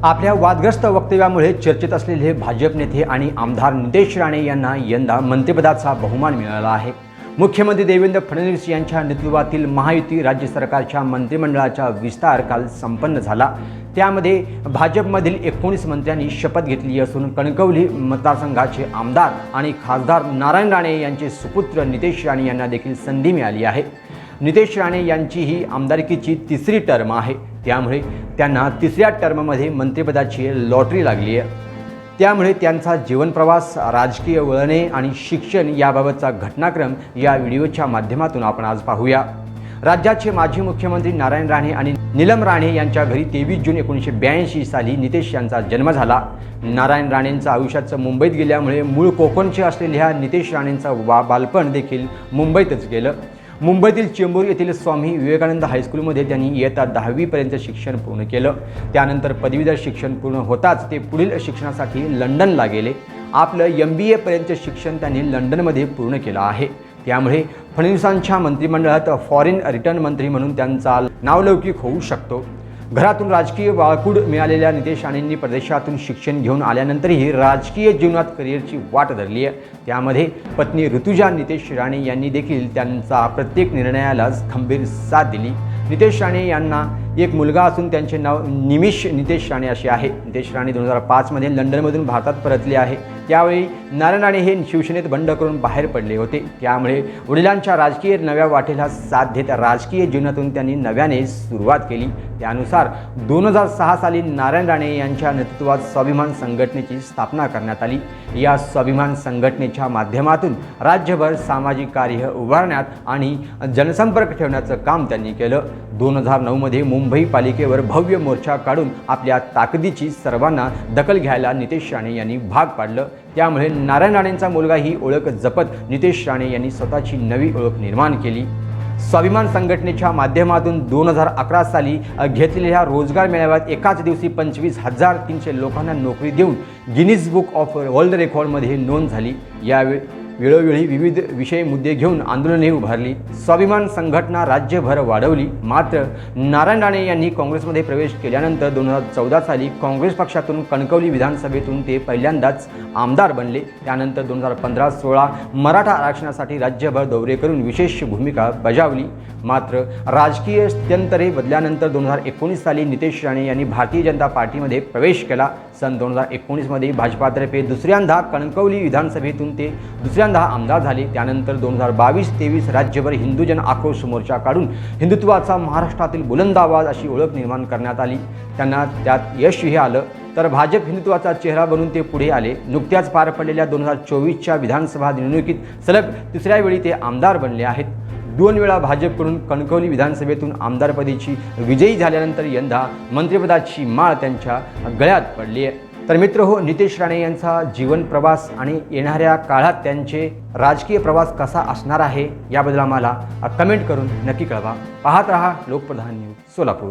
आपल्या वादग्रस्त वक्तव्यामुळे चर्चेत असलेले भाजप नेते आणि आमदार नितेश राणे यांना यंदा मंत्रिपदाचा बहुमान मिळाला आहे। मुख्यमंत्री देवेंद्र फडणवीस यांच्या नेतृत्वातील महायुती राज्य सरकारच्या मंत्रिमंडळाचा विस्तार काल संपन्न झाला। त्यामध्ये भाजपमधील 19 मंत्र्यांनी शपथ घेतली असून कणकवली मतदारसंघाचे आमदार आणि खासदार नारायण राणे यांचे सुपुत्र नितेश राणे यांना देखील संधी मिळाली आहे। नितेश राणे यांची ही आमदारकीची तिसरी टर्म आहे, त्यामुळे त्यांना तिसऱ्या टर्ममध्ये मंत्रिपदाची लॉटरी लागली आहे। त्यामुळे त्यांचा जीवनप्रवास, राजकीय वळणे आणि शिक्षण याबाबतचा घटनाक्रम या व्हिडिओच्या माध्यमातून आपण आज पाहूया। राज्याचे माजी मुख्यमंत्री नारायण राणे आणि नीलम राणे यांच्या घरी 23 जून 1982 साली नितेश यांचा जन्म झाला। नारायण राणेंचं आयुष्याचं मुंबईत गेल्यामुळे मूळ कोकणचे असलेल्या नितेश राणेंचं बालपण देखील मुंबईतच गेलं। मुंबईतील चेंबूर येथील स्वामी विवेकानंद हायस्कूलमध्ये त्यांनी इयत्ता 10वी पर्यंत शिक्षण पूर्ण केलं। त्यानंतर पदवीधर शिक्षण पूर्ण होताच ते पुढील शिक्षणासाठी लंडनला गेले। आपलं MBA पर्यंत शिक्षण त्यांनी लंडनमध्ये पूर्ण केलं आहे। त्यामुळे फडणवीसांच्या मंत्रिमंडळात फॉरेन रिटर्न मंत्री म्हणून त्यांचा नावलौकिक होऊ शकतो। घरातून राजकीय वाळकूड मिळालेल्या नितेश राणेंनी परदेशातून शिक्षण घेऊन आल्यानंतरही राजकीय जीवनात करिअरची वाट धरली आहे। त्यामध्ये पत्नी ऋतुजा नितेश राणे यांनी देखील त्यांचा प्रत्येक निर्णयाला खंबीर साथ दिली। नितेश राणे यांना एक मुलगा असून त्यांचे नाव निमिष नितेश राणे असे आहे। नितेश राणे 2005 मध्ये लंडनमधून भारतात परतले आहे। त्यावेळी नारायण राणे हे शिवसेनेत बंड करून बाहेर पडले होते। त्यामुळे वडिलांच्या राजकीय नव्या वाटेला साथ देत राजकीय जीवनातून त्यांनी नव्याने सुरुवात केली। त्यानुसार 2006 साली नारायण राणे यांच्या नेतृत्वात स्वाभिमान संघटनेची स्थापना करण्यात आली। या स्वाभिमान संघटनेच्या माध्यमातून राज्यभर सामाजिक कार्य उभारण्यात आणि जनसंपर्क ठेवण्याचं काम त्यांनी केलं। 2009 मध्ये मुंबई पालिकेवर भव्य मोर्चा काढून आपल्या ताकदीची सर्वांना दखल घ्यायला नितेश राणे यांनी भाग पाडलं। त्यामुळे नारायण राणेंचा मुलगा ही ओळख जपत नितेश राणे यांनी स्वतःची नवी ओळख निर्माण केली। स्वाभिमान संघटनेच्या माध्यमातून 2011 साली घेतलेल्या रोजगार मेळाव्यात एकाच दिवशी 25,300 लोकांना नोकरी देऊन गिनीज बुक ऑफ वर्ल्ड रेकॉर्डमध्ये नोंद झाली। वेळोवेळी विविध विषय मुद्दे घेऊन आंदोलने उभारली। स्वाभिमान संघटना राज्यभर वाढवली। मात्र नारायण राणे यांनी काँग्रेसमध्ये प्रवेश केल्यानंतर 2014 साली काँग्रेस पक्षातून कणकवली विधानसभेतून ते पहिल्यांदाच आमदार बनले। त्यानंतर 2015-16 मराठा आरक्षणासाठी राज्यभर दौरे करून विशेष भूमिका बजावली। मात्र राजकीय स्थित्यंतरे बदल्यानंतर 2019 साली नितेश राणे यांनी भारतीय जनता पार्टीमध्ये प्रवेश केला। सन 2019 मध्ये भाजपातर्फे दुसऱ्यांदा कणकवली विधानसभेतून ते दुसऱ्यांदा आमदार झाले। त्यानंतर 2022-23 राज्यभर हिंदू जन आक्रोश मोर्चा काढून हिंदुत्वाचा महाराष्ट्रातील बुलंद आवाज अशी ओळख निर्माण करण्यात आली। त्यांना त्यात यशही आलं, तर भाजप हिंदुत्वाचा चेहरा बनून ते पुढे आले। नुकत्याच पार पडलेल्या 2024च्या विधानसभा निवडणुकीत सलग तिसऱ्या वेळी ते आमदार बनले आहेत। 2 वेळा भाजपकडून कणकवली विधानसभेतून आमदारपदीची विजयी झाल्यानंतर यंदा मंत्रिपदाची माळ त्यांच्या गळ्यात पडली आहे। तर मित्रहो, नितेश राणे यांचा जीवन प्रवास आणि येणाऱ्या काळात त्यांचे राजकीय प्रवास कसा असणार आहे याबद्दल आम्हाला कमेंट करून नक्की कळवा। पाहत रहा लोकप्रधान न्यूज सोलापूर।